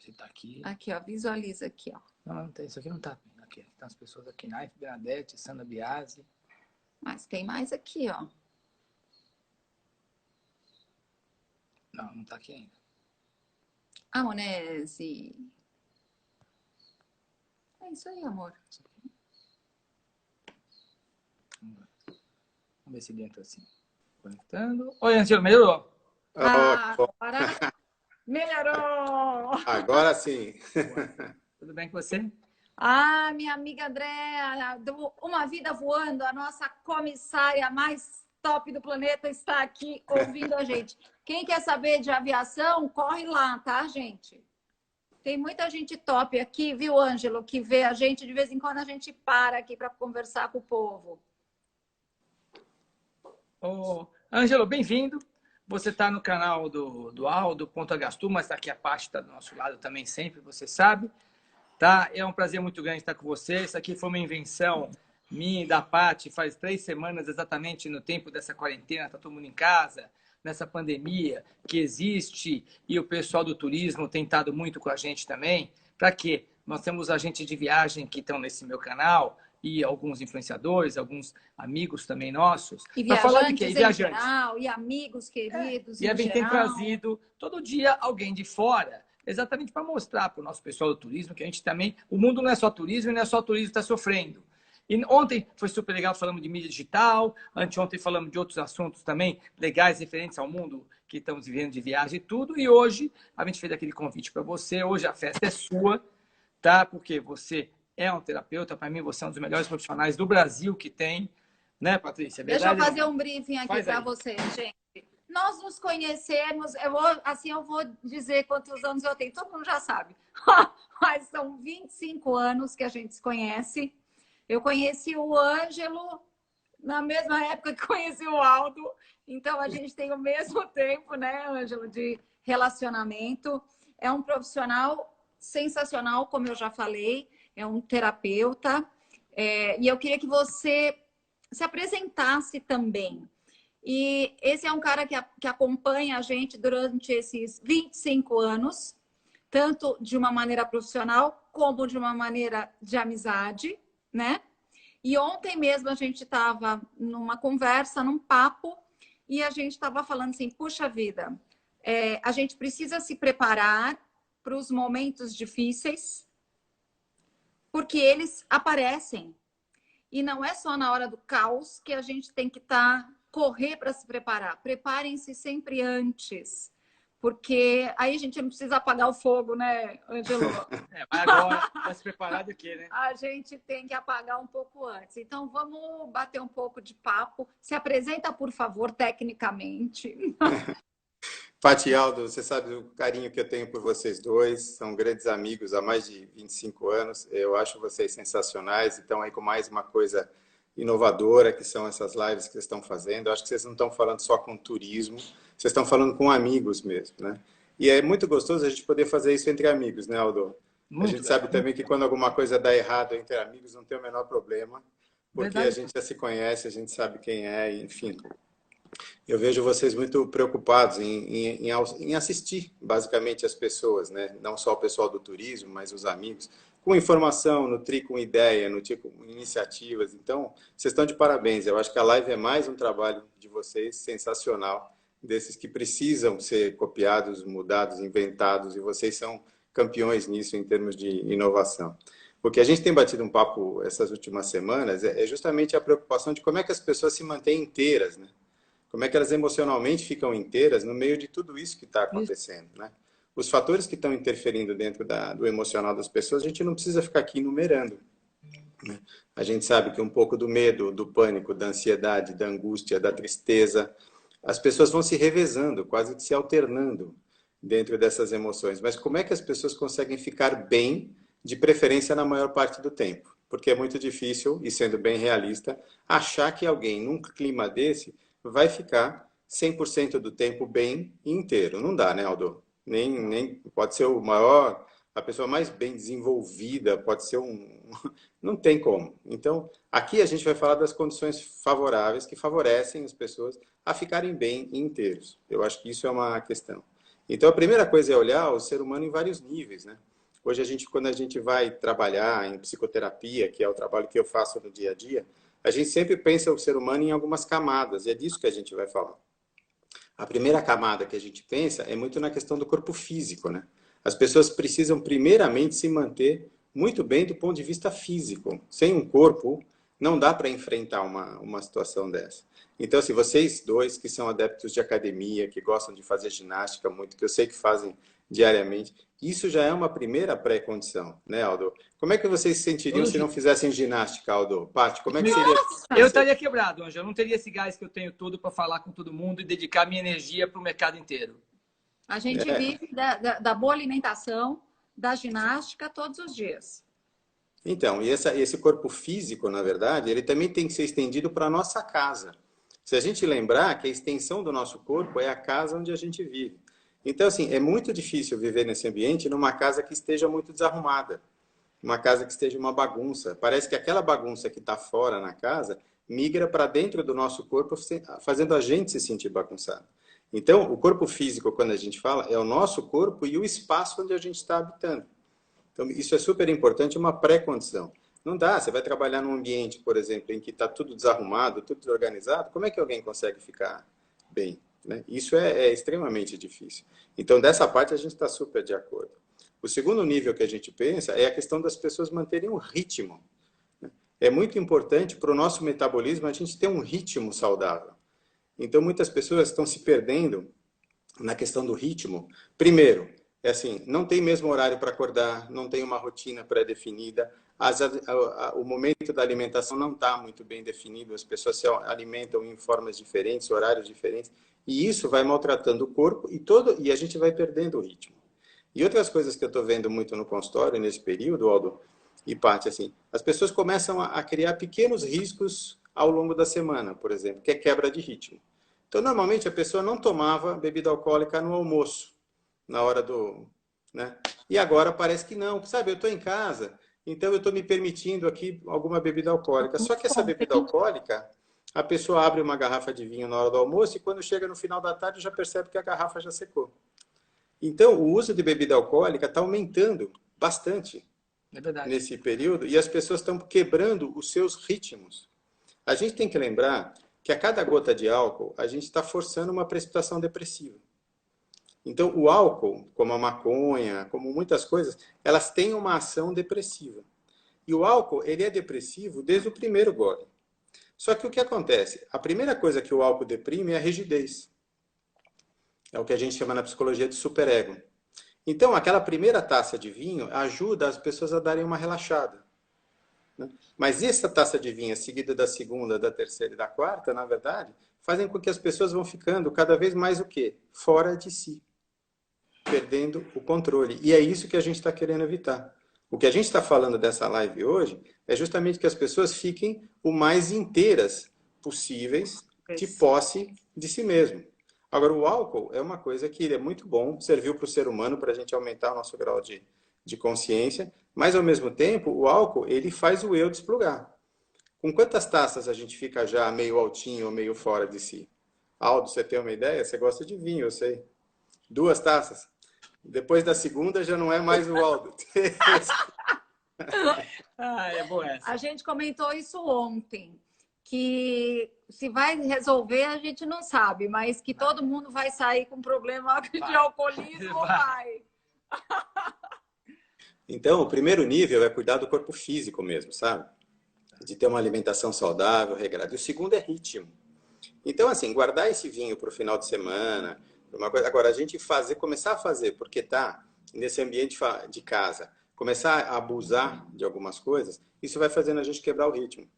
Você tá aqui. Aqui, ó, visualiza aqui, ó. Não, tem, isso aqui não tá. Aqui tem as pessoas aqui. Naif Bernadette, Sandra Biasi. Mas tem mais aqui, ó. Não, não tá aqui ainda. A Monese. É isso aí, amor. Vamos ver se dentro assim. Conectando. Oi, Angelo, melhorou? Agora melhorou! Agora sim. Tudo bem com você? Ah, minha amiga Andréa, do Uma Vida Voando, a nossa comissária mais top do planeta está aqui ouvindo a gente. Quem quer saber de aviação, corre lá, tá, gente? Tem muita gente top aqui, viu, Ângelo, que vê a gente. De vez em quando a gente para aqui para conversar com o povo. Ô, Ângelo, bem-vindo. Você está no canal do Aldo.Agastu, mas aqui a parte está do nosso lado também sempre, você sabe. Tá? É um prazer muito grande estar com você. Isso aqui foi uma invenção minha e da Paty faz 3 semanas, exatamente no tempo dessa quarentena. Está todo mundo em casa, nessa pandemia que existe, e o pessoal do turismo tem estado muito com a gente também. Para quê? Nós temos agentes de viagem que estão nesse meu canal e alguns influenciadores, alguns amigos também nossos. E Para falar de quê? viajantes E viajantes. em geral, e amigos queridos E a em gente tem geral. trazido todo dia alguém de fora, exatamente para mostrar para o nosso pessoal do turismo que a gente também... O mundo não é só turismo e não é só turismo que está sofrendo. E ontem foi super legal, falamos de mídia digital, anteontem falamos de outros assuntos também legais, referentes ao mundo que estamos vivendo de viagem e tudo. E hoje a gente fez aquele convite para você. Hoje a festa é sua, tá? Porque você é um terapeuta. Para mim, você é um dos melhores profissionais do Brasil que tem. Né, Patrícia? Deixa eu fazer um briefing aqui para aí. vocês, gente. Nós nos conhecemos, eu vou dizer quantos anos eu tenho, todo mundo já sabe. Mas são 25 anos que a gente se conhece. Eu conheci o Ângelo na mesma época que conheci o Aldo. Então, a gente tem o mesmo tempo, né, Ângelo, de relacionamento. É um profissional sensacional, como eu já falei. É um terapeuta. E eu queria que você se apresentasse também. E esse é um cara que acompanha a gente durante esses 25 anos, tanto de uma maneira profissional como de uma maneira de amizade, né? E ontem mesmo a gente estava numa conversa, num papo, e a gente estava falando assim, puxa vida, a gente precisa se preparar para os momentos difíceis, porque eles aparecem. E não é só na hora do caos que a gente tem que correr para se preparar. Preparem-se sempre antes. Porque aí a gente não precisa apagar o fogo, né, Ângelo? Mas agora, vai se preparar do quê, né? A gente tem que apagar um pouco antes. Então, vamos bater um pouco de papo. Se apresenta, por favor, tecnicamente. Paty e Aldo, você sabe o carinho que eu tenho por vocês dois. São grandes amigos há mais de 25 anos. Eu acho vocês sensacionais. Então, aí com mais uma coisa inovadora, que são essas lives que vocês estão fazendo. Eu acho que vocês não estão falando só com turismo, vocês estão falando com amigos mesmo, né? E é muito gostoso a gente poder fazer isso entre amigos, né, Aldo? A gente sabe também que quando alguma coisa dá errado entre amigos, não tem o menor problema, porque a gente já se conhece, a gente sabe quem é, enfim. Eu vejo vocês muito preocupados em assistir, basicamente, as pessoas, né? Não só o pessoal do turismo, mas os amigos, com informação, nutrir com ideia, nutrir com iniciativas. Então, vocês estão de parabéns. Eu acho que a live é mais um trabalho de vocês sensacional, desses que precisam ser copiados, mudados, inventados, e vocês são campeões nisso em termos de inovação. O que a gente tem batido um papo essas últimas semanas é justamente a preocupação de como é que as pessoas se mantêm inteiras, né? Como é que elas emocionalmente ficam inteiras no meio de tudo isso que está acontecendo, né? Os fatores que estão interferindo dentro do emocional das pessoas, a gente não precisa ficar aqui enumerando, né? A gente sabe que um pouco do medo, do pânico, da ansiedade, da angústia, da tristeza, as pessoas vão se revezando, quase que se alternando dentro dessas emoções. Mas como é que as pessoas conseguem ficar bem, de preferência na maior parte do tempo? Porque é muito difícil, e sendo bem realista, achar que alguém num clima desse vai ficar 100% do tempo bem e inteiro. Não dá, né, Aldo? Nem pode ser o maior, a pessoa mais bem desenvolvida, pode ser não tem como. Então, aqui a gente vai falar das condições favoráveis que favorecem as pessoas a ficarem bem e inteiros. Eu acho que isso é uma questão. Então, a primeira coisa é olhar o ser humano em vários níveis, né? Hoje, quando a gente vai trabalhar em psicoterapia, que é o trabalho que eu faço no dia a dia, a gente sempre pensa o ser humano em algumas camadas, e é disso que a gente vai falar. A primeira camada que a gente pensa é muito na questão do corpo físico, né? As pessoas precisam primeiramente se manter muito bem do ponto de vista físico. Sem um corpo, não dá para enfrentar uma situação dessa. Então, assim, vocês dois que são adeptos de academia, que gostam de fazer ginástica muito, que eu sei que fazem diariamente, isso já é uma primeira pré-condição, né, Aldo? Como é que vocês se sentiriam se não fizessem ginástica, Aldo? Paty, como é que seria? Eu estaria quebrado, Ângelo. Eu não teria esse gás que eu tenho todo para falar com todo mundo e dedicar minha energia para o mercado inteiro. A gente vive da boa alimentação, da ginástica todos os dias. Então, e esse corpo físico, na verdade, ele também tem que ser estendido para a nossa casa. Se a gente lembrar que a extensão do nosso corpo é a casa onde a gente vive. Então, assim, é muito difícil viver nesse ambiente numa casa que esteja muito desarrumada. Uma casa que esteja uma bagunça. Parece que aquela bagunça que está fora na casa migra para dentro do nosso corpo, fazendo a gente se sentir bagunçado. Então, o corpo físico, quando a gente fala, é o nosso corpo e o espaço onde a gente está habitando. Então, isso é super importante, uma pré-condição. Não dá, você vai trabalhar num ambiente, por exemplo, em que está tudo desarrumado, tudo desorganizado, como é que alguém consegue ficar bem? Né? Isso é extremamente difícil. Então, dessa parte, a gente está super de acordo. O segundo nível que a gente pensa é a questão das pessoas manterem um ritmo. É muito importante para o nosso metabolismo a gente ter um ritmo saudável. Então, muitas pessoas estão se perdendo na questão do ritmo. Primeiro, é assim, não tem mesmo horário para acordar, não tem uma rotina pré-definida, o momento da alimentação não está muito bem definido, as pessoas se alimentam em formas diferentes, horários diferentes, e isso vai maltratando o corpo e a gente vai perdendo o ritmo. E outras coisas que eu estou vendo muito no consultório nesse período, Aldo e Paty, assim, as pessoas começam a criar pequenos riscos ao longo da semana, por exemplo, que é quebra de ritmo. Então, normalmente, a pessoa não tomava bebida alcoólica no almoço, na hora do... né? E agora parece que não. Sabe, eu estou em casa, então eu estou me permitindo aqui alguma bebida alcoólica. Só que essa bebida alcoólica, a pessoa abre uma garrafa de vinho na hora do almoço e quando chega no final da tarde já percebe que a garrafa já secou. Então, o uso de bebida alcoólica está aumentando bastante nesse período e as pessoas estão quebrando os seus ritmos. A gente tem que lembrar que a cada gota de álcool, a gente está forçando uma precipitação depressiva. Então, o álcool, como a maconha, como muitas coisas, elas têm uma ação depressiva. E o álcool, ele é depressivo desde o primeiro gole. Só que o que acontece? A primeira coisa que o álcool deprime é a rigidez. É o que a gente chama na psicologia de superego. Então, aquela primeira taça de vinho ajuda as pessoas a darem uma relaxada. Né? Mas essa taça de vinho, seguida da segunda, da terceira e da quarta, na verdade, fazem com que as pessoas vão ficando cada vez mais o quê? Fora de si. Perdendo o controle. E é isso que a gente está querendo evitar. O que a gente está falando dessa live hoje é justamente que as pessoas fiquem o mais inteiras possíveis de posse de si mesmo. Agora, o álcool é uma coisa que é muito bom, serviu para o ser humano, para a gente aumentar o nosso grau de consciência, mas, ao mesmo tempo, o álcool ele faz o eu desplugar. Com quantas taças a gente fica já meio altinho ou meio fora de si? Aldo, você tem uma ideia? Você gosta de vinho, eu sei. 2 taças. Depois da segunda já não é mais o Aldo. É boa essa. A gente comentou isso ontem, que se vai resolver a gente não sabe, mas que todo mundo vai sair com problema de alcoolismo, vai. Então, o primeiro nível é cuidar do corpo físico mesmo, sabe? De ter uma alimentação saudável, regrada. E o segundo é ritmo. Então, assim, guardar esse vinho para o final de semana, uma coisa. Agora, a gente começar a fazer, porque tá nesse ambiente de casa, começar a abusar de algumas coisas, isso vai fazendo a gente quebrar o ritmo.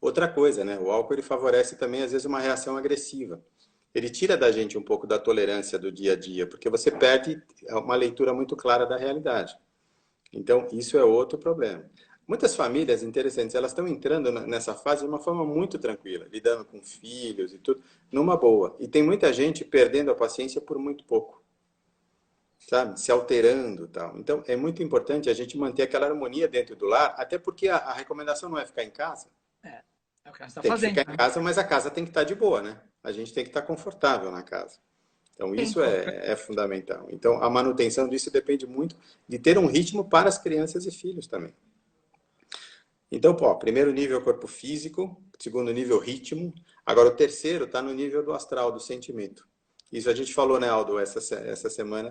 Outra coisa, né? O álcool ele favorece também, às vezes, uma reação agressiva. Ele tira da gente um pouco da tolerância do dia a dia, porque você perde uma leitura muito clara da realidade. Então, isso é outro problema. Muitas famílias interessantes, elas estão entrando nessa fase de uma forma muito tranquila, lidando com filhos e tudo, numa boa. E tem muita gente perdendo a paciência por muito pouco, sabe? Se alterando e tal. Então, é muito importante a gente manter aquela harmonia dentro do lar, até porque a recomendação não é ficar em casa. É o que a gente está Tem fazendo. que ficar em casa, mas a casa tem que estar de boa, né? A gente tem que estar confortável na casa. Então, isso é fundamental. Então, a manutenção disso depende muito de ter um ritmo para as crianças e filhos também. Então, pô, primeiro nível corpo físico, segundo nível ritmo. Agora, o terceiro está no nível do astral, do sentimento. Isso a gente falou, né, Aldo, essa semana,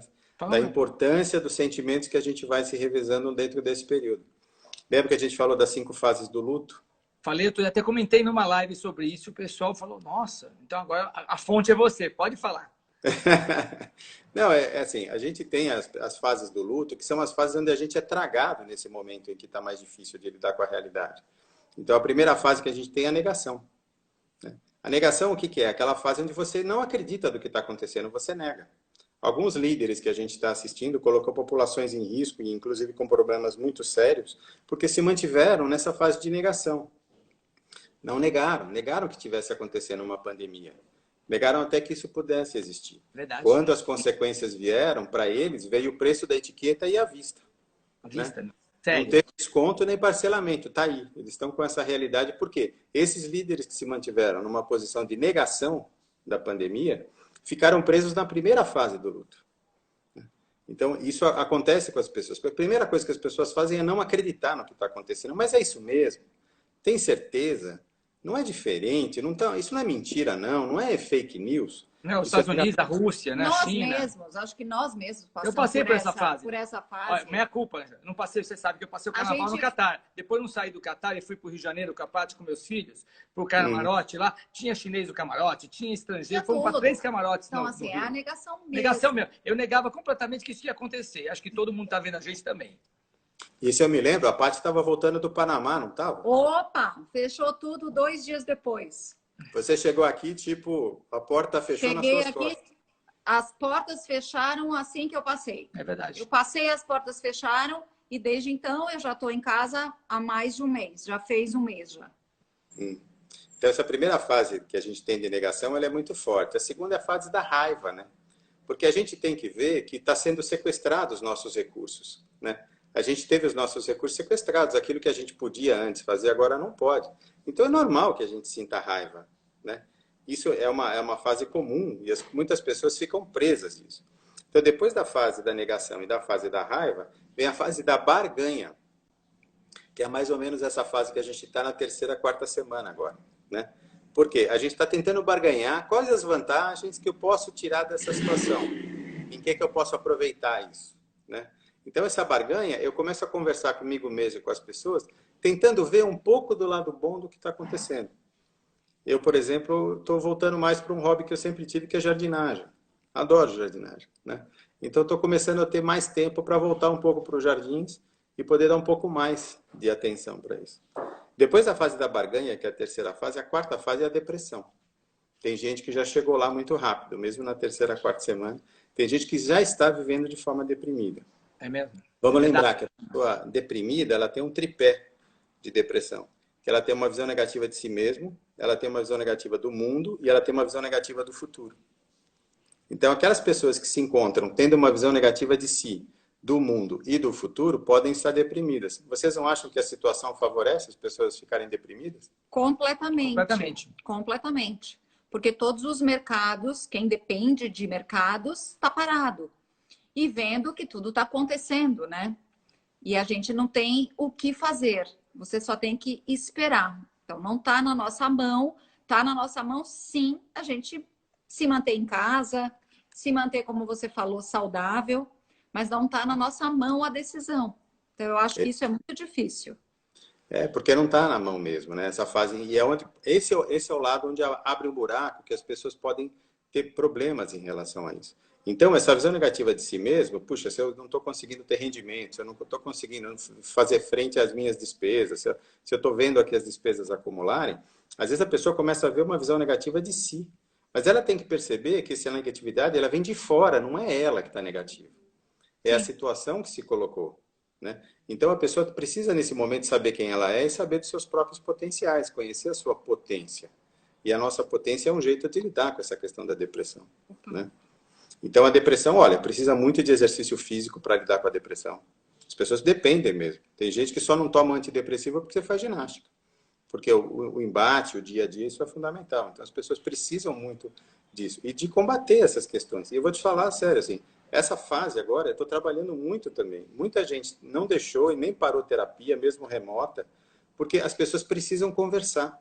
da importância dos sentimentos que a gente vai se revezando dentro desse período. Lembra que a gente falou das 5 fases do luto? Falei, eu até comentei numa live sobre isso, o pessoal falou, nossa, então agora a fonte é você, pode falar. Não, é assim, a gente tem as fases do luto, que são as fases onde a gente é tragado nesse momento em que está mais difícil de lidar com a realidade. Então, a primeira fase que a gente tem é a negação. Né? A negação, o que que é? Aquela fase onde você não acredita do que está acontecendo, você nega. Alguns líderes que a gente está assistindo colocam populações em risco, e inclusive com problemas muito sérios, porque se mantiveram nessa fase de negação. Não negaram que tivesse acontecendo uma pandemia. Negaram até que isso pudesse existir. Verdade. Quando as consequências vieram, para eles, veio o preço da etiqueta e a vista. A vista, né? Sério? Não teve desconto nem parcelamento, tá aí. Eles estão com essa realidade, porque esses líderes que se mantiveram numa posição de negação da pandemia, ficaram presos na primeira fase do luto. Então, isso acontece com as pessoas. A primeira coisa que as pessoas fazem é não acreditar no que está acontecendo. Mas é isso mesmo? Tem certeza? Não é diferente? Não tá, isso não é mentira, não é fake news. Não, os Estados Unidos, a Rússia, né? Nós a China. mesmos, acho que nós mesmos passamos Eu passei por essa fase. Por essa fase. Olha, minha culpa, não passei, você sabe que eu passei o carnaval no Catar. Depois não saí do Catar e fui para o Rio de Janeiro, Capate, com meus filhos, para o camarote lá. Tinha chinês no camarote, tinha estrangeiro, fomos para 3 camarotes. Então, assim, é a negação mesmo. Negação mesmo. Eu negava completamente que isso ia acontecer. Acho que todo mundo está vendo a gente também. E se eu me lembro, a Paty estava voltando do Panamá, não estava? Opa, fechou tudo 2 dias depois. Você chegou aqui, tipo, a porta fechou nas suas costas. As portas fecharam assim que eu passei. É verdade. Eu passei, as portas fecharam e desde então eu já estou em casa há mais de um mês. Já fez um mês já. Então, essa primeira fase que a gente tem de negação, ela é muito forte. A segunda é a fase da raiva, né? Porque a gente tem que ver que está sendo sequestrados os nossos recursos, né? A gente teve os nossos recursos sequestrados. Aquilo que a gente podia antes fazer, agora não pode. Então, é normal que a gente sinta raiva, né? Isso é uma fase comum e muitas pessoas ficam presas nisso. Então, depois da fase da negação e da fase da raiva, vem a fase da barganha, que é mais ou menos essa fase que a gente está na 3ª, 4ª semana agora, né? Por quê? A gente está tentando barganhar quais as vantagens que eu posso tirar dessa situação, em que eu posso aproveitar isso, né? Então, essa barganha, eu começo a conversar comigo mesmo e com as pessoas, tentando ver um pouco do lado bom do que está acontecendo. Eu, por exemplo, estou voltando mais para um hobby que eu sempre tive, que é jardinagem. Adoro jardinagem, né? Então, estou começando a ter mais tempo para voltar um pouco para os jardins e poder dar um pouco mais de atenção para isso. Depois da fase da barganha, que é a 3ª fase, a 4ª fase é a depressão. Tem gente que já chegou lá muito rápido, mesmo na 3ª, 4ª semana. Tem gente que já está vivendo de forma deprimida. É mesmo? Vamos lembrar que a pessoa deprimida, ela tem um tripé de depressão. Que ela tem uma visão negativa de si mesmo, ela tem uma visão negativa do mundo e ela tem uma visão negativa do futuro. Então, aquelas pessoas que se encontram tendo uma visão negativa de si, do mundo e do futuro, podem estar deprimidas. Vocês não acham que a situação favorece as pessoas ficarem deprimidas? Completamente. Completamente. Completamente. Porque todos os mercados, quem depende de mercados, está parado. E vendo que tudo está acontecendo, né? E a gente não tem o que fazer. Você só tem que esperar. Então, não está na nossa mão. Está na nossa mão, sim, a gente se manter em casa, se manter, como você falou, saudável, mas não está na nossa mão a decisão. Então, eu acho que isso é muito difícil. É, porque não está na mão mesmo, né? Essa fase. E é onde, esse é o lado onde abre um buraco que as pessoas podem ter problemas em relação a isso. Então, essa visão negativa de si mesmo, puxa, se eu não estou conseguindo ter rendimento, se eu não estou conseguindo fazer frente às minhas despesas, se eu estou vendo aqui as despesas acumularem, às vezes a pessoa começa a ver uma visão negativa de si. Mas ela tem que perceber que essa negatividade ela vem de fora, não é ela que está negativa. É a situação que se colocou, né? Então, a pessoa precisa, nesse momento, saber quem ela é e saber dos seus próprios potenciais, conhecer a sua potência. E a nossa potência é um jeito de lidar com essa questão da depressão, né? Então, a depressão, olha, precisa muito de exercício físico para lidar com a depressão. As pessoas dependem mesmo. Tem gente que só não toma antidepressivo porque você faz ginástica. Porque o embate, o dia a dia, isso é fundamental. Então, as pessoas precisam muito disso e de combater essas questões. E eu vou te falar sério, assim, essa fase agora, eu estou trabalhando muito também. Muita gente não deixou e nem parou terapia, mesmo remota, porque as pessoas precisam conversar.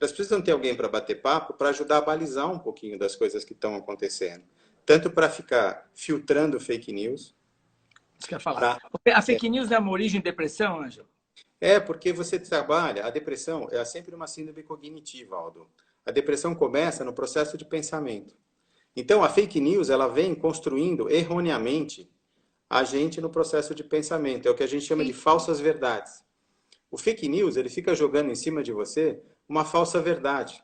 Elas precisam ter alguém para bater papo, para ajudar a balizar um pouquinho das coisas que estão acontecendo. Tanto para ficar filtrando fake news. Isso que eu ia falar. A fake news não é uma origem de depressão, Ângelo? Porque você trabalha, a depressão é sempre uma síndrome cognitiva, Aldo. A depressão começa no processo de pensamento. Então, a fake news, ela vem construindo erroneamente a gente no processo de pensamento. É o que a gente chama de falsas verdades. O fake news, ele fica jogando em cima de você uma falsa verdade.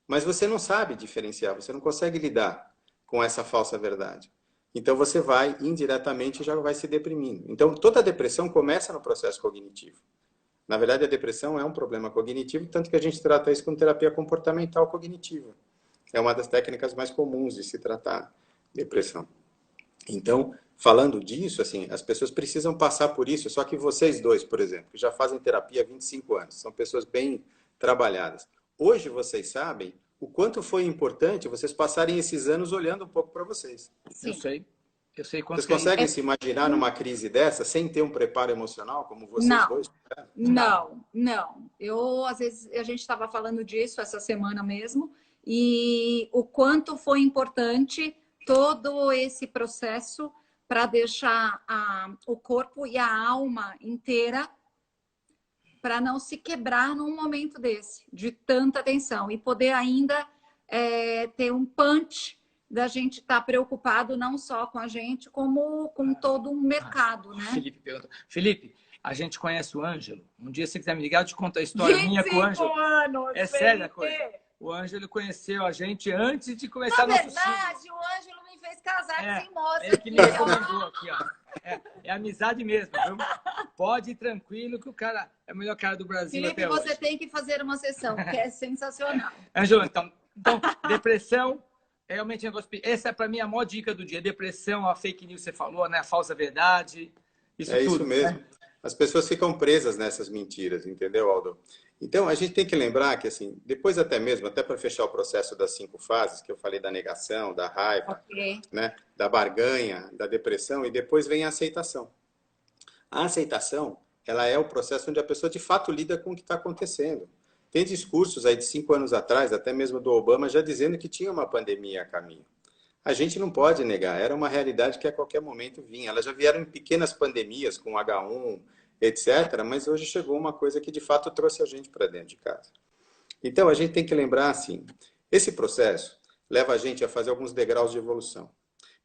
Mas você não sabe diferenciar, você não consegue lidar com essa falsa verdade. Então, você vai, indiretamente, já vai se deprimindo. Então, toda depressão começa no processo cognitivo. Na verdade, a depressão é um problema cognitivo, tanto que a gente trata isso com terapia comportamental cognitiva. É uma das técnicas mais comuns de se tratar depressão. Então, falando disso, assim, as pessoas precisam passar por isso, só que vocês dois, por exemplo, que já fazem terapia há 25 anos, são pessoas bem trabalhadas. Hoje vocês sabem o quanto foi importante vocês passarem esses anos olhando um pouco para vocês. Sim. Eu sei quanto. Vocês conseguem se imaginar numa crise dessa sem ter um preparo emocional como vocês dois? Não. Às vezes, a gente estava falando disso essa semana mesmo, e o quanto foi importante todo esse processo para deixar o corpo e a alma inteira para não se quebrar num momento desse, de tanta tensão, e poder ainda ter um punch da gente estar preocupado não só com a gente, como com todo um mercado, né? Felipe perguntou. Felipe, a gente conhece o Ângelo. Um dia, se você quiser me ligar, eu te conto a história minha com o Ângelo. Anos, é sério a coisa. O Ângelo conheceu a gente antes de começar nosso ciclo. Na verdade, o Ângelo me fez casar sem moça. É que me recomendou aqui, ó. É amizade mesmo, viu? Pode ir tranquilo que o cara é o melhor cara do Brasil. Felipe, até você hoje. tem que fazer uma sessão, que é sensacional. Ângelo, então depressão é realmente um negócio. Essa é para mim a maior dica do dia. Depressão, a fake news que você falou, né? A falsa verdade. Isso mesmo. Né? As pessoas ficam presas nessas mentiras, entendeu, Aldo? Então, a gente tem que lembrar que, assim, depois até para fechar o processo das 5 fases, que eu falei da negação, da raiva, né, da barganha, da depressão, e depois vem a aceitação. A aceitação, ela é o processo onde a pessoa, de fato, lida com o que está acontecendo. Tem discursos aí de 5 anos atrás, até mesmo do Obama, já dizendo que tinha uma pandemia a caminho. A gente não pode negar, era uma realidade que a qualquer momento vinha. Elas já vieram em pequenas pandemias, com H1, etc., mas hoje chegou uma coisa que de fato trouxe a gente para dentro de casa. Então, a gente tem que lembrar assim, esse processo leva a gente a fazer alguns degraus de evolução.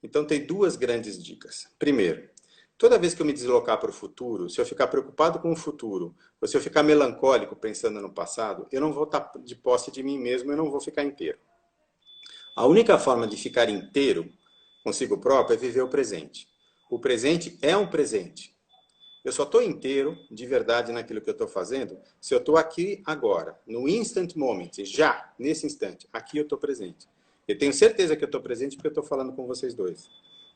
Então, tem 2 grandes dicas. Primeiro, toda vez que eu me deslocar para o futuro, se eu ficar preocupado com o futuro, ou se eu ficar melancólico pensando no passado, eu não vou estar de posse de mim mesmo, eu não vou ficar inteiro. A única forma de ficar inteiro consigo próprio é viver o presente. O presente é um presente. Eu só estou inteiro, de verdade, naquilo que eu estou fazendo, se eu estou aqui agora, no instant moment, já, nesse instante, aqui eu estou presente. Eu tenho certeza que eu estou presente porque eu estou falando com vocês dois,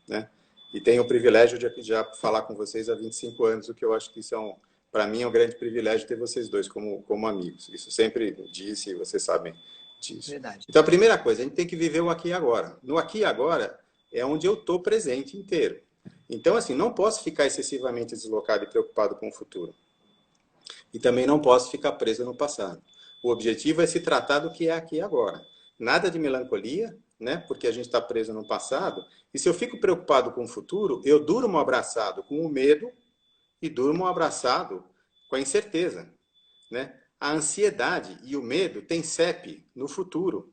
né? E tenho o privilégio de já falar com vocês há 25 anos, o que eu acho que são, para mim, é um grande privilégio ter vocês dois como amigos. Isso sempre disse e vocês sabem disso. Verdade. Então, a primeira coisa, a gente tem que viver o aqui e agora. No aqui e agora é onde eu estou presente inteiro. Então, assim, não posso ficar excessivamente deslocado e preocupado com o futuro. E também não posso ficar preso no passado. O objetivo é se tratar do que é aqui e agora. Nada de melancolia, né? Porque a gente está preso no passado. E se eu fico preocupado com o futuro, eu durmo abraçado com o medo e durmo abraçado com a incerteza, né? A ansiedade e o medo têm CEP no futuro.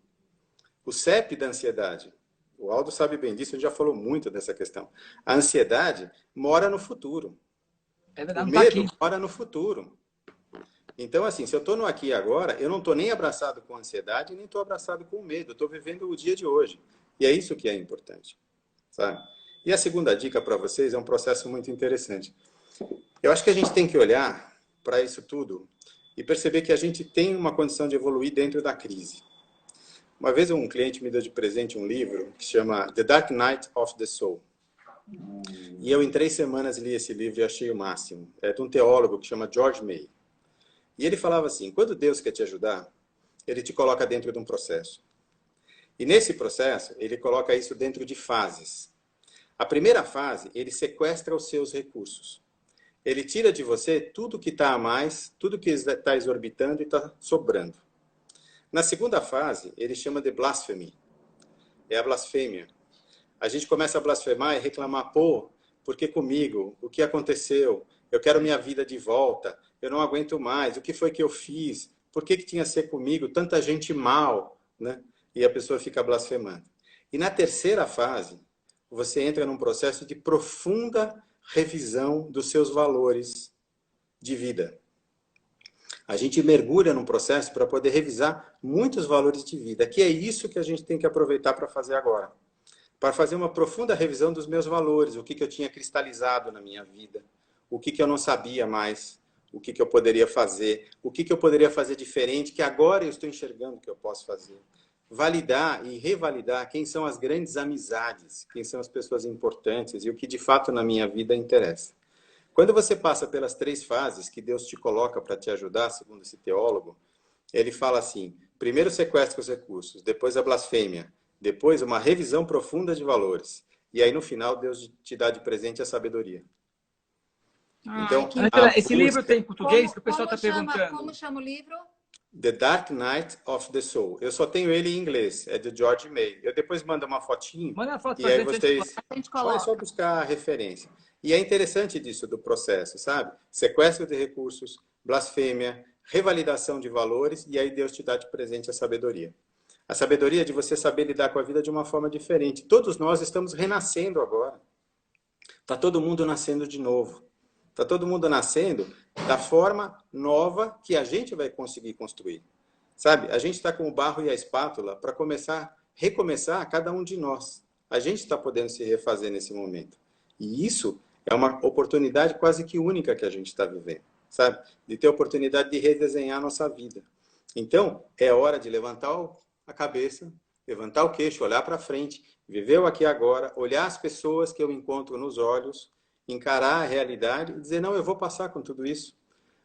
O CEP da ansiedade. O Aldo sabe bem disso, ele já falou muito dessa questão. A ansiedade mora no futuro. É verdade, o medo mora no futuro. Então, assim, se eu estou no aqui e agora, eu não estou nem abraçado com a ansiedade, nem estou abraçado com o medo. Eu estou vivendo o dia de hoje. E é isso que é importante, sabe? E a segunda dica para vocês é um processo muito interessante. Eu acho que a gente tem que olhar para isso tudo e perceber que a gente tem uma condição de evoluir dentro da crise. Uma vez um cliente me deu de presente um livro que chama The Dark Night of the Soul. E eu, em 3 semanas, li esse livro e achei o máximo. É de um teólogo que chama George May. E ele falava assim, quando Deus quer te ajudar, ele te coloca dentro de um processo. E nesse processo, ele coloca isso dentro de fases. A primeira fase, ele sequestra os seus recursos. Ele tira de você tudo que está a mais, tudo que está exorbitando e está sobrando. Na segunda fase, ele chama de blasphemy. É a blasfêmia. A gente começa a blasfemar e reclamar, pô, por que comigo? O que aconteceu? Eu quero minha vida de volta. Eu não aguento mais. O que foi que eu fiz? Por que tinha que ser comigo? Tanta gente mal, né? E a pessoa fica blasfemando. E na terceira fase, você entra num processo de profunda revisão dos seus valores de vida. A gente mergulha num processo para poder revisar muitos valores de vida, que é isso que a gente tem que aproveitar para fazer agora. Para fazer uma profunda revisão dos meus valores, o que eu tinha cristalizado na minha vida, o que eu não sabia mais, o que eu poderia fazer, o que eu poderia fazer diferente, que agora eu estou enxergando que eu posso fazer. Validar e revalidar quem são as grandes amizades, quem são as pessoas importantes e o que de fato na minha vida interessa. Quando você passa pelas 3 fases que Deus te coloca para te ajudar, segundo esse teólogo, ele fala assim, primeiro sequestra os recursos, depois a blasfêmia, depois uma revisão profunda de valores, e aí no final Deus te dá de presente a sabedoria. Então, Ângela, esse livro tem em português que o pessoal está perguntando. Como chama o livro? The Dark Night of the Soul. Eu só tenho ele em inglês, é de George May. Eu depois mando uma fotinho. Manda uma foto e aí vocês podem só buscar a referência. E é interessante disso do processo, sabe? Sequestro de recursos, blasfêmia, revalidação de valores, e aí Deus te dá de presente a sabedoria. A sabedoria é de você saber lidar com a vida de uma forma diferente. Todos nós estamos renascendo agora. Está todo mundo nascendo de novo. Está todo mundo nascendo da forma nova que a gente vai conseguir construir. Sabe? A gente está com o barro e a espátula para recomeçar cada um de nós. A gente está podendo se refazer nesse momento. E isso é uma oportunidade quase que única que a gente está vivendo. Sabe? De ter a oportunidade de redesenhar a nossa vida. Então, é hora de levantar a cabeça, levantar o queixo, olhar para frente, viver o aqui e agora, olhar as pessoas que eu encontro nos olhos, encarar a realidade e dizer, não, eu vou passar com tudo isso.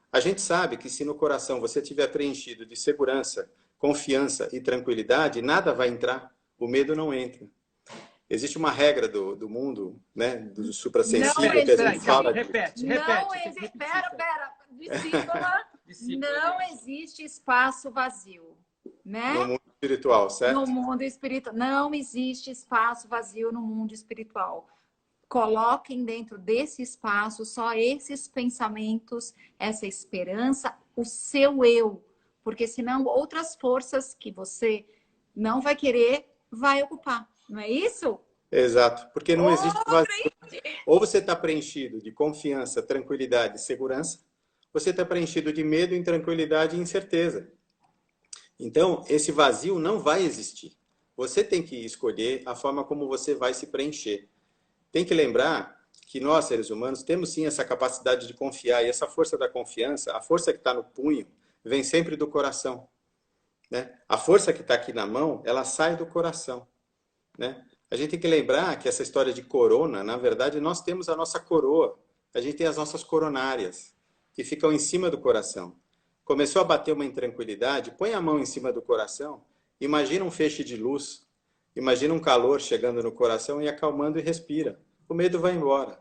A gente sabe que se no coração você estiver preenchido de segurança, confiança e tranquilidade, nada vai entrar, o medo não entra. Existe uma regra do mundo, né, do suprassensível, que a gente fala... Repete. Pera, discípula. Não existe espaço vazio, né? No mundo espiritual, certo? No mundo espiritual. Não existe espaço vazio no mundo espiritual. Coloquem dentro desse espaço só esses pensamentos, essa esperança, o seu eu. Porque senão outras forças que você não vai querer, vai ocupar. Não é isso? Exato. Porque não existe vazio. Ou você está preenchido de confiança, tranquilidade e segurança, ou você está preenchido de medo, intranquilidade e incerteza. Então, esse vazio não vai existir. Você tem que escolher a forma como você vai se preencher. Tem que lembrar que nós, seres humanos, temos sim essa capacidade de confiar. E essa força da confiança, a força que está no punho, vem sempre do coração. Né? A força que está aqui na mão, ela sai do coração. Né? A gente tem que lembrar que essa história de corona, na verdade, nós temos a nossa coroa. A gente tem as nossas coronárias, que ficam em cima do coração. Começou a bater uma intranquilidade, põe a mão em cima do coração, imagina um feixe de luz, imagina um calor chegando no coração e acalmando e respira. O medo vai embora.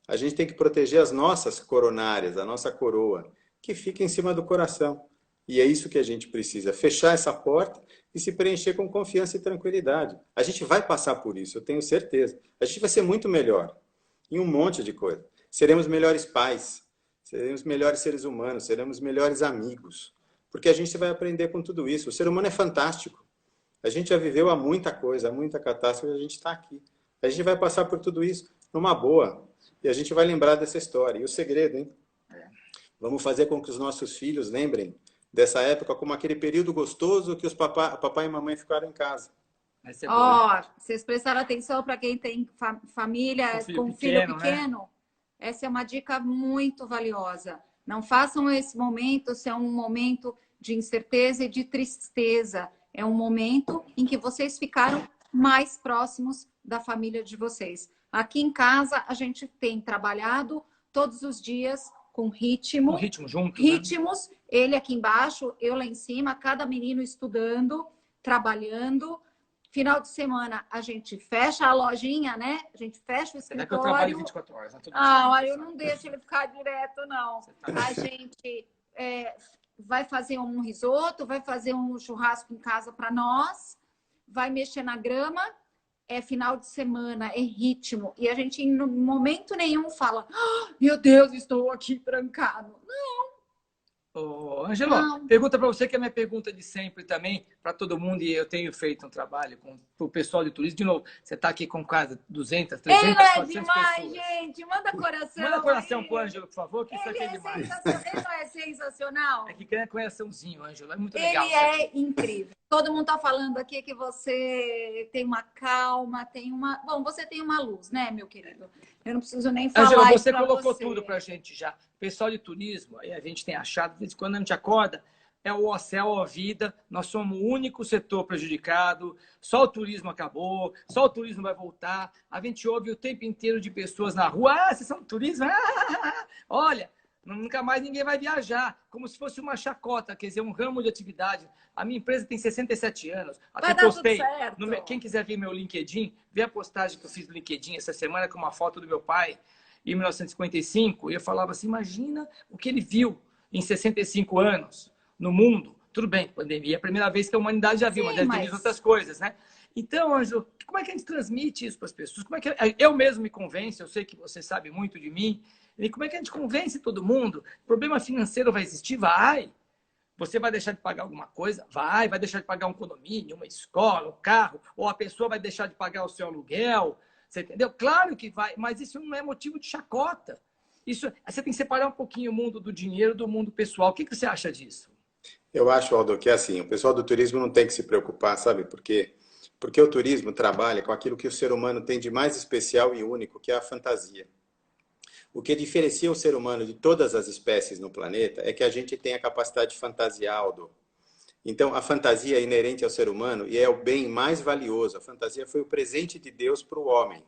A gente tem que proteger as nossas coronárias, a nossa coroa, que fica em cima do coração. E é isso que a gente precisa, fechar essa porta e se preencher com confiança e tranquilidade. A gente vai passar por isso, eu tenho certeza. A gente vai ser muito melhor em um monte de coisa. Seremos melhores pais, seremos melhores seres humanos, seremos melhores amigos, porque a gente vai aprender com tudo isso. O ser humano é fantástico. A gente já viveu muita coisa, muita catástrofe, a gente está aqui. A gente vai passar por tudo isso numa boa. E a gente vai lembrar dessa história. E o segredo, hein? Vamos fazer com que os nossos filhos lembrem dessa época como aquele período gostoso que os papai e mamãe ficaram em casa. Vocês prestaram atenção para quem tem família com filho pequeno? Né? Essa é uma dica muito valiosa. Não façam esse momento ser um momento de incerteza e de tristeza. É um momento em que vocês ficaram mais próximos da família de vocês. Aqui em casa, a gente tem trabalhado todos os dias com ritmo. Com ritmo junto, ritmos. Né? Ele aqui embaixo, eu lá em cima, cada menino estudando, trabalhando. Final de semana a gente fecha a lojinha, né? A gente fecha o É que eu trabalho escritório. 24 horas. Né? Olha, eu não deixo ele ficar direto, não. A gente vai fazer um risoto, vai fazer um churrasco em casa para nós, vai mexer na grama. É final de semana, é ritmo. E a gente, em momento nenhum, fala: meu Deus, estou aqui trancado. Ô, Ângelo, pergunta para você, que é a minha pergunta de sempre também, para todo mundo, e eu tenho feito um trabalho com o pessoal de turismo. De novo, você está aqui com quase 200, 300, 400 demais, pessoas. gente. Manda coração. Manda coração pro Ângelo, por favor, que isso aqui é demais. Ele não é sensacional? É que ganha coraçãozinho, Ângelo. É muito legal. Ele é incrível. Todo mundo está falando aqui que você tem uma calma, tem uma... Bom, você tem uma luz, né, meu querido? Eu não preciso nem falar Ângelo, isso você pra colocou você. tudo pra gente já. Pessoal de turismo, aí a gente tem achado, de vez em quando a gente acorda, é o céu ou a vida, nós somos o único setor prejudicado, só o turismo acabou, só o turismo vai voltar. A gente ouve o tempo inteiro de pessoas na rua: ah, vocês são turismo? Olha, nunca mais ninguém vai viajar, como se fosse uma chacota, quer dizer, um ramo de atividade. A minha empresa tem 67 anos. Até postei. Quem quiser ver meu LinkedIn, vê a postagem que eu fiz no LinkedIn essa semana com uma foto do meu pai, em 1955. E eu falava assim: imagina o que ele viu em 65 anos no mundo. Tudo bem, pandemia é a primeira vez que a humanidade já viu, mas deve ter visto outras coisas, né? Então, Ângelo, como é que a gente transmite isso para as pessoas? Como é que eu mesmo me convenço? Eu sei que você sabe muito de mim. E como é que a gente convence todo mundo? Problema financeiro vai existir? Vai. Você vai deixar de pagar alguma coisa? Vai deixar de pagar um condomínio, uma escola, um carro, ou a pessoa vai deixar de pagar o seu aluguel. Você entendeu? Claro que vai, mas isso não é motivo de chacota. Isso, você tem que separar um pouquinho o mundo do dinheiro do mundo pessoal. O que você acha disso? Eu acho, Aldo, que é assim, o pessoal do turismo não tem que se preocupar, sabe por quê? Porque o turismo trabalha com aquilo que o ser humano tem de mais especial e único, que é a fantasia. O que diferencia o ser humano de todas as espécies no planeta é que a gente tem a capacidade de fantasiar, Aldo. Então, a fantasia é inerente ao ser humano e é o bem mais valioso. A fantasia foi o presente de Deus para o homem.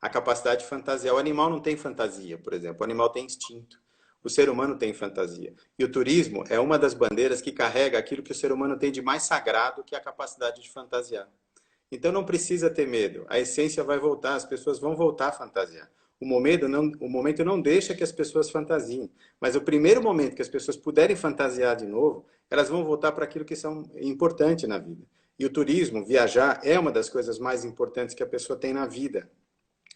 A capacidade de fantasiar. O animal não tem fantasia, por exemplo. O animal tem instinto. O ser humano tem fantasia. E o turismo é uma das bandeiras que carrega aquilo que o ser humano tem de mais sagrado, que é a capacidade de fantasiar. Então, não precisa ter medo. A essência vai voltar, as pessoas vão voltar a fantasiar. O momento não deixa que as pessoas fantasiem. Mas o primeiro momento que as pessoas puderem fantasiar de novo, elas vão voltar para aquilo que são importante na vida. E o turismo, viajar, é uma das coisas mais importantes que a pessoa tem na vida.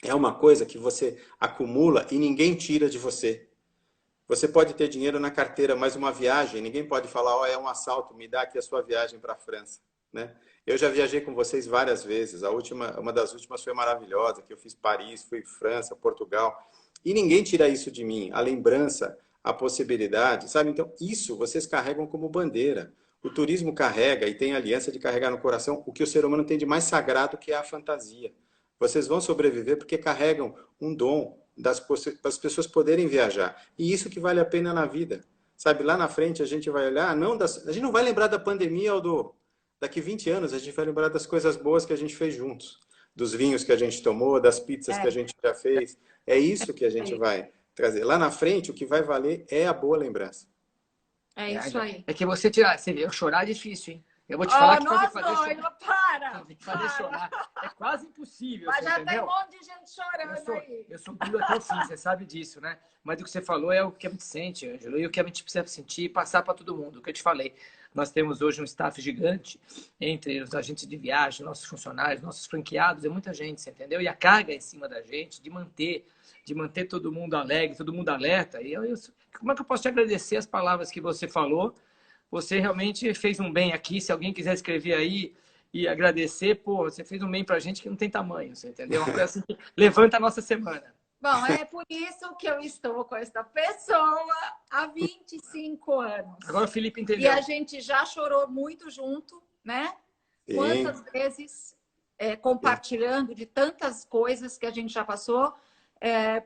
É uma coisa que você acumula e ninguém tira de você. Você pode ter dinheiro na carteira, mas uma viagem, ninguém pode falar: ó, é um assalto, me dá aqui a sua viagem para a França, né? Eu já viajei com vocês várias vezes. Uma das últimas foi maravilhosa, que eu fiz Paris, fui França, Portugal. E ninguém tira isso de mim. A lembrança, a possibilidade, sabe? Então, isso vocês carregam como bandeira. O turismo carrega e tem a aliança de carregar no coração o que o ser humano tem de mais sagrado, que é a fantasia. Vocês vão sobreviver porque carregam um dom das pessoas poderem viajar. E isso que vale a pena na vida. Sabe, lá na frente a gente vai olhar, a gente não vai lembrar da pandemia ou daqui 20 anos a gente vai lembrar das coisas boas que a gente fez juntos. Dos vinhos que a gente tomou, das pizzas que a gente já fez. É isso que a gente vai trazer. Lá na frente, o que vai valer é a boa lembrança. É isso aí. É que você vê, eu chorar é difícil, hein? Eu vou te falar que pode fazer chorar. Chorar. É quase impossível. Mas já entendeu? tem um monte de gente chorando aí. Eu sou duro até o fim, você sabe disso, né? Mas o que você falou é o que a gente sente, Ângelo, e o que a gente precisa sentir e passar para todo mundo. O que eu te falei. Nós temos hoje um staff gigante entre os agentes de viagem, nossos funcionários, nossos franqueados, é muita gente, você entendeu? E a carga é em cima da gente de manter todo mundo alegre, todo mundo alerta. E como é que eu posso te agradecer as palavras que você falou? Você realmente fez um bem aqui. Se alguém quiser escrever aí e agradecer, pô, você fez um bem pra gente que não tem tamanho, você entendeu? Uma coisa assim que levanta a nossa semana. Bom, é por isso que eu estou com essa pessoa há 25 anos. Agora o Felipe entendeu. E a gente já chorou muito junto, né? Sim. Quantas vezes compartilhando de tantas coisas que a gente já passou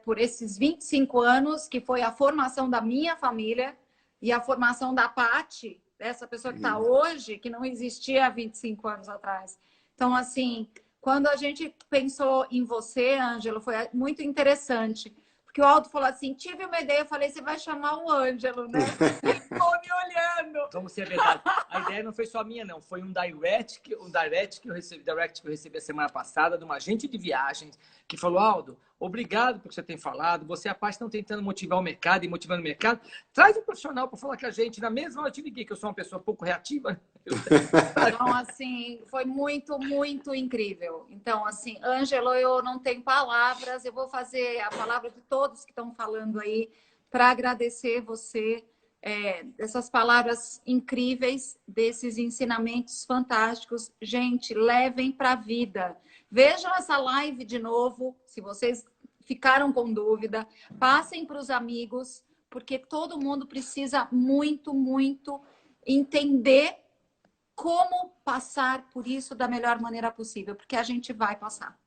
por esses 25 anos, que foi a formação da minha família e a formação da Paty, dessa pessoa que está hoje, que não existia há 25 anos atrás. Então, assim, quando a gente pensou em você, Ângelo, foi muito interessante. Porque o Aldo falou assim, tive uma ideia, eu falei, você vai chamar o Ângelo, né? Ele ficou me olhando. Vamos ser verdade. A ideia não foi só minha, não. Foi um direct que eu recebi a semana passada de uma agente de viagens que falou, Aldo, obrigado por você ter falado. Você e a parte estão tentando motivar o mercado e motivando o mercado. Traz um profissional para falar com a gente. Na mesma hora eu te liguei, que eu sou uma pessoa pouco reativa. Então, assim, foi muito, muito incrível. Então, assim, Ângelo, eu não tenho palavras. Eu vou fazer a palavra de todos que estão falando aí para agradecer você. Essas palavras incríveis, desses ensinamentos fantásticos. Gente, levem para a vida. Vejam essa live de novo, se vocês ficaram com dúvida. Passem para os amigos, porque todo mundo precisa muito, muito entender como passar por isso da melhor maneira possível, porque a gente vai passar.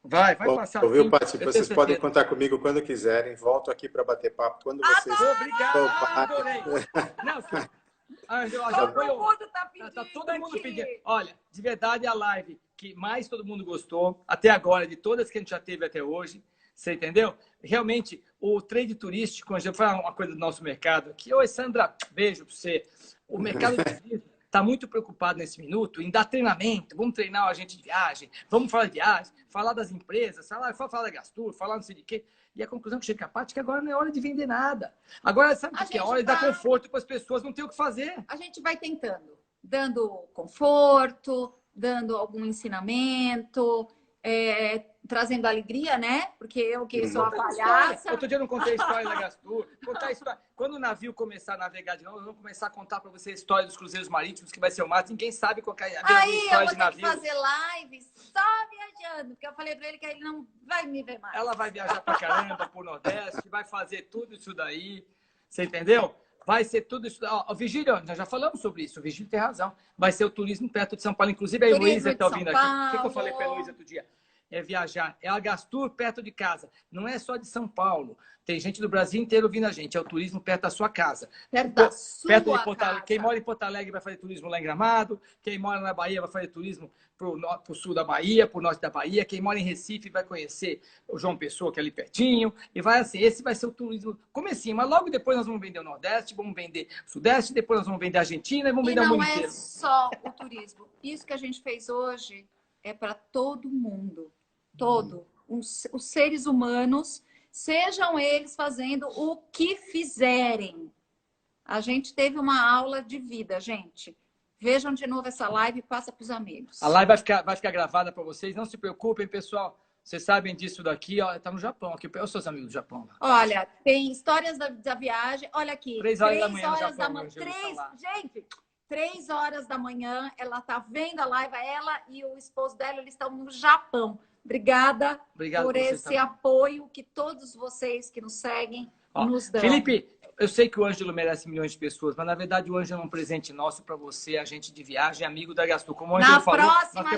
Vai passar. Ouviu, Paty? Vocês podem contar comigo quando quiserem. Volto aqui para bater papo quando vocês... Obrigado, adorei. Não, todo mundo está pedindo. Tá todo mundo pedindo. Olha, de verdade, a live que mais todo mundo gostou, até agora, de todas que a gente já teve até hoje, você entendeu? Realmente, o trade turístico, eu vou falar uma coisa do nosso mercado aqui. Oi, Sandra, beijo para você. O mercado de turismo está muito preocupado nesse minuto em dar treinamento, vamos treinar o agente de viagem, vamos falar de viagem, falar das empresas, falar da Gastur, falar não sei de quê. E a conclusão que chega a parte é que agora não é hora de vender nada. Agora, sabe o que é? Hora de dar conforto para as pessoas, não tem o que fazer. A gente vai tentando, dando conforto, dando algum ensinamento, trazendo alegria, né? Porque eu que sou a palhaça. Outro dia eu não contei a história da Gastur. Contar a história. Quando o navio começar a navegar de novo, nós vamos começar a contar para você a história dos cruzeiros marítimos, que vai ser o máximo. Ninguém sabe qual é a história de navio. Aí eu vou ter que fazer live só viajando, porque eu falei para ele que ele não vai me ver mais. Ela vai viajar para caramba pro Nordeste, vai fazer tudo isso daí. Você entendeu? Vai ser tudo isso. Ó, Vigílio, nós já falamos sobre isso. O Vigílio tem razão. Vai ser o turismo perto de São Paulo. Inclusive, a Heloísa está ouvindo aqui. O que eu falei para a Heloísa outro dia? É viajar. É a Gastur perto de casa. Não é só de São Paulo. Tem gente do Brasil inteiro ouvindo a gente. É o turismo perto da sua casa. Perto da sua casa. Quem mora em Porto Alegre vai fazer turismo lá em Gramado. Quem mora na Bahia vai fazer turismo para o sul da Bahia, para o norte da Bahia. Quem mora em Recife vai conhecer o João Pessoa, que é ali pertinho. E vai assim. Esse vai ser o turismo comecinho. Mas logo depois nós vamos vender o Nordeste, vamos vender o Sudeste, depois nós vamos vender a Argentina e vamos vender o mundo inteiro. Não é só o turismo. Isso que a gente fez hoje é para todo mundo. Os seres humanos, sejam eles fazendo o que fizerem. A gente teve uma aula de vida, gente. Vejam de novo essa live e passa para os amigos. A live vai ficar gravada para vocês. Não se preocupem, pessoal. Vocês sabem disso daqui. Está no Japão. Aqui, os seus amigos do Japão. Olha, tem histórias da viagem. Olha aqui. 3 horas da manhã no Japão. Gente, 3 horas da manhã. Ela está vendo a live. Ela e o esposo dela, eles estão no Japão. Obrigada por esse apoio que todos vocês que nos seguem nos dão. Felipe, eu sei que o Ângelo merece milhões de pessoas, mas na verdade o Ângelo é um presente nosso para você, agente de viagem, amigo da Gastur. Como o Ângelo falou, próxima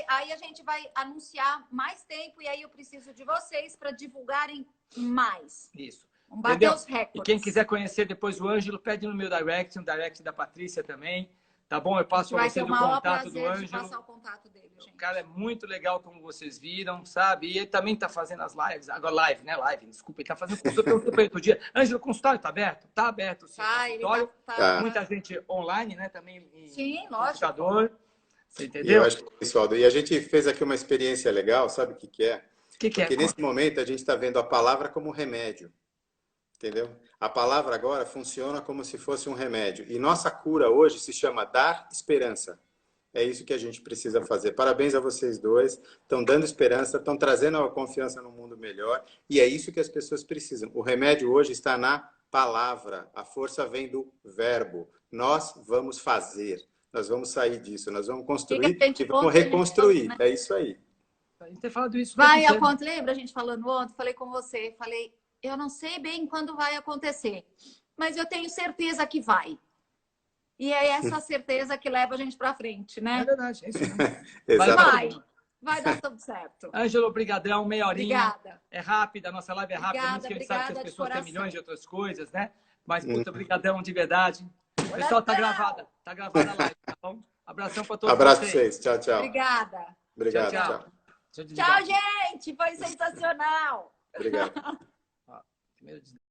a gente vai anunciar mais tempo e aí eu preciso de vocês para divulgarem mais. Isso. Vamos bater os recordes. E quem quiser conhecer depois o Ângelo, pede no meu direct, um direct da Patrícia também. Tá bom? Eu passo para vocês o contato do Ângelo. Passar o contato dele, gente. O cara é muito legal, como vocês viram, sabe? E ele também tá fazendo as lives. Agora, live, né? Live, desculpa. Ele tá fazendo consultório. Eu perguntei outro dia. Ângelo, o consultório tá aberto? Tá aberto, sim. Consultório. Muita gente online, né? Também em computador. Você entendeu? Eu acho que, pessoal, e a gente fez aqui uma experiência legal, sabe o que é? Porque nesse momento a gente está vendo a palavra como remédio. Entendeu? A palavra agora funciona como se fosse um remédio. E nossa cura hoje se chama dar esperança. É isso que a gente precisa fazer. Parabéns a vocês dois. Estão dando esperança, estão trazendo a confiança no mundo melhor. E é isso que as pessoas precisam. O remédio hoje está na palavra. A força vem do verbo. Nós vamos fazer. Nós vamos sair disso. Nós vamos construir e vamos reconstruir. É isso aí. A gente tem falado isso. Lembra a gente falando ontem? Falei com você. Falei... Eu não sei bem quando vai acontecer, mas eu tenho certeza que vai. E é essa certeza que leva a gente para frente, né? É verdade, é isso mesmo. Vai dar tudo certo. Ângelo, brigadão, meia horinha. Obrigada. É rápida, a nossa live é rápida. Muito que a gente sabe que as pessoas têm milhões de outras coisas, né? Mas, puta, brigadão de verdade. Pessoal, tá gravada a live, tá bom? Abração para todos Abraço vocês. Tchau, tchau. Obrigada. Obrigado, tchau. Tchau, gente. Foi sensacional. Obrigado. Primeiro de